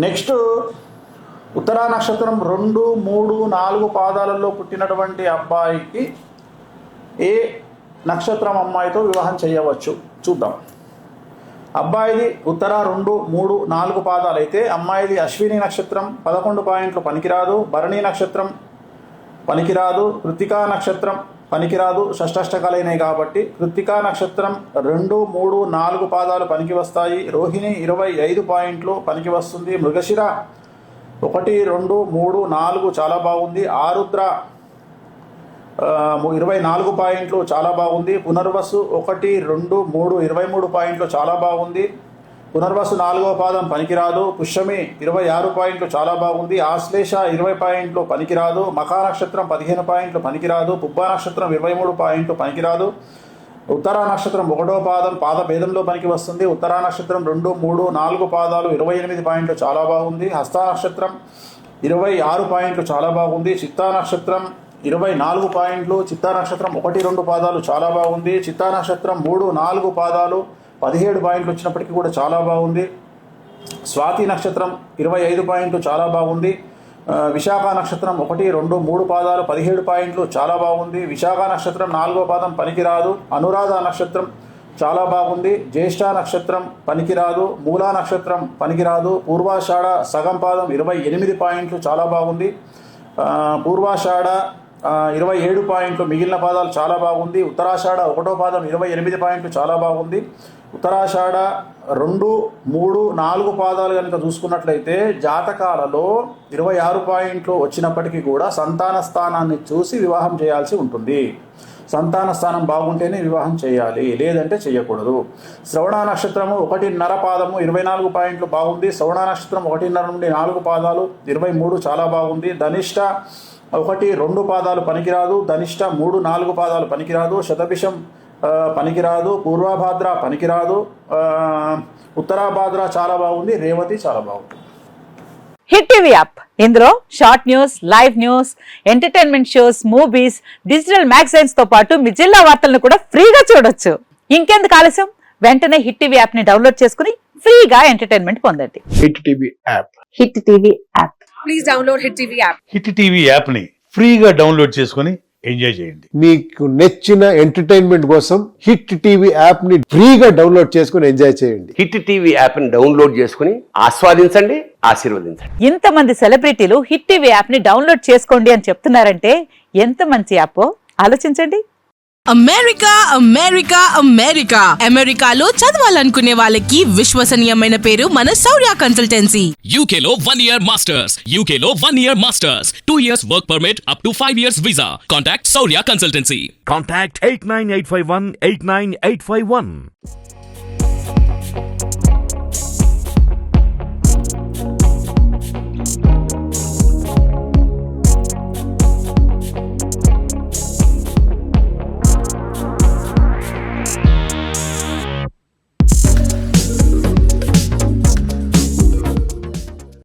Next Uttara నక్షత్రం 2, 3, 4 పాదాలలో పుట్టినటువంటి అబ్బాయికి ఏ నక్షత్రం అమ్మాయితో వివాహం చేయవచ్చు చూద్దాం. అబ్బాయిది ఉత్తర 2, 3, 4 పాదాలు అయితే అమ్మాయిది అశ్విని నక్షత్రం 11 పాయింట్లు పనికిరాదు, భరణి నక్షత్రం పనికిరాదు, కృత్తికా నక్షత్రం పనికిరాదు, షష్టాష్టకాలైనవి కాబట్టి కృత్తికా నక్షత్రం 2, 3, 4 పాదాలు పనికి వస్తాయి. రోహిణి 25 పాయింట్లు పనికి వస్తుంది. మృగశిర 1, 2, 3, 4 చాలా బాగుంది. ఆరుద్ర 24 పాయింట్లు చాలా బాగుంది. పునర్వసు 1, 2, 3 23 పాయింట్లు చాలా బాగుంది. పునర్వసు 4వ పాదం పనికిరాదు. పుష్యమి 26 పాయింట్లు చాలా బాగుంది. ఆశ్లేష 20 పాయింట్లు పనికిరాదు. మఖా నక్షత్రం 15 పాయింట్లు పనికిరాదు. పుబ్బ నక్షత్రం 23 పాయింట్లు పనికిరాదు. ఉత్తరా నక్షత్రం 1వ పాదం పాద భేదంలో పనికి వస్తుంది. ఉత్తరా నక్షత్రం 2, 3, 4 పాదాలు 28 పాయింట్లు చాలా బాగుంది. హస్త నక్షత్రం 26 పాయింట్లు చాలా బాగుంది. చిత్తా నక్షత్రం 24 పాయింట్లు, చిత్తా నక్షత్రం 1, 2 పాదాలు చాలా బాగుంది. చిత్తా నక్షత్రం 3, 4 పాదాలు 17 పాయింట్లు వచ్చినప్పటికీ కూడా చాలా బాగుంది. స్వాతి నక్షత్రం 25 పాయింట్లు చాలా బాగుంది. విశాఖ నక్షత్రం 1, 2, 3 పాదాలు 17 పాయింట్లు చాలా బాగుంది. విశాఖ నక్షత్రం 4వ పాదం పనికిరాదు. అనురాధ నక్షత్రం చాలా బాగుంది. జ్యేష్ఠ నక్షత్రం పనికిరాదు. మూలా నక్షత్రం పనికిరాదు. పూర్వాషాఢ సగం పాదం 28 పాయింట్లు చాలా బాగుంది. పూర్వాషాఢ 27 పాయింట్లు, మిగిలిన పాదాలు చాలా బాగుంది. ఉత్తరాషాఢ 1వ పాదం 28 పాయింట్లు చాలా బాగుంది. ఉత్తరాషాఢ 2, 3, 4 పాదాలు కనుక చూసుకున్నట్లయితే జాతకాలలో 26 పాయింట్లు వచ్చినప్పటికీ కూడా సంతాన స్థానాన్ని చూసి వివాహం చేయాల్సి ఉంటుంది. సంతాన స్థానం బాగుంటేనే వివాహం చేయాలి, లేదంటే చేయకూడదు. శ్రవణ నక్షత్రము 1.5 పాదము 24 పాయింట్లు బాగుంది. శ్రవణ నక్షత్రం 1.5 నుండి 4 పాదాలు 23 చాలా బాగుంది. ధనిష్ట 1, 2 పాదాలు పనికిరాదు. ధనిష్ట 3, 4 పాదాలు పనికిరాదు. శతభిషం పనికిరాదు. పూర్వభాద్ర పనికిరాదు. ఉత్తరాభాద్ర చాలా బాగుంది. రేవతి చాలా బాగుంది. హిట్ టీవీ యాప్, ఇందులో short news, live news, entertainment shows, movies, digital magazines తో పాటు మీ జిల్లా వార్తలను కూడా ఫ్రీగా చూడొచ్చు. ఇంకెందుకు ఆలస్యం, వెంటనే హిట్ టీవీ యాప్ ని డౌన్లోడ్ చేసుకుని ఫ్రీగా ఎంటర్టైన్మెంట్ పొందండి. Hit TV app. Hit TV app. Please download hit TV app. Hit TV app ని ఫ్రీగా డౌన్లోడ్ చేసుకుని ఎంజాయ్ చేయండి. మీకు నచ్చిన ఎంటర్టైన్మెంట్ కోసం హిట్ టీవీ యాప్ ని ఫ్రీగా డౌన్లోడ్ చేసుకుని ఎంజాయ్ చేయండి. హిట్ టీవీ యాప్ ని డౌన్లోడ్ చేసుకుని ఆస్వాదించండి, ఆశీర్వదించండి. ఇంతమంది సెలబ్రిటీలు హిట్ టీవీ యాప్ ని డౌన్లోడ్ చేసుకోండి అని చెప్తున్నారంటే ఎంత మంచి యాప్ ఆలోచించండి. అమెరికా అమెరికా అమెరికా అమెరికాలో చదవాలనుకునే వాళ్ళకి విశ్వసనీయమైన పేరు మన శౌర్య కన్సల్టెన్సీ. UK లో 1 year masters, UK లో 1 year masters, 2 years work permit up to 5 years visa. Contact Saurya Consultancy. Contact 89851 89851.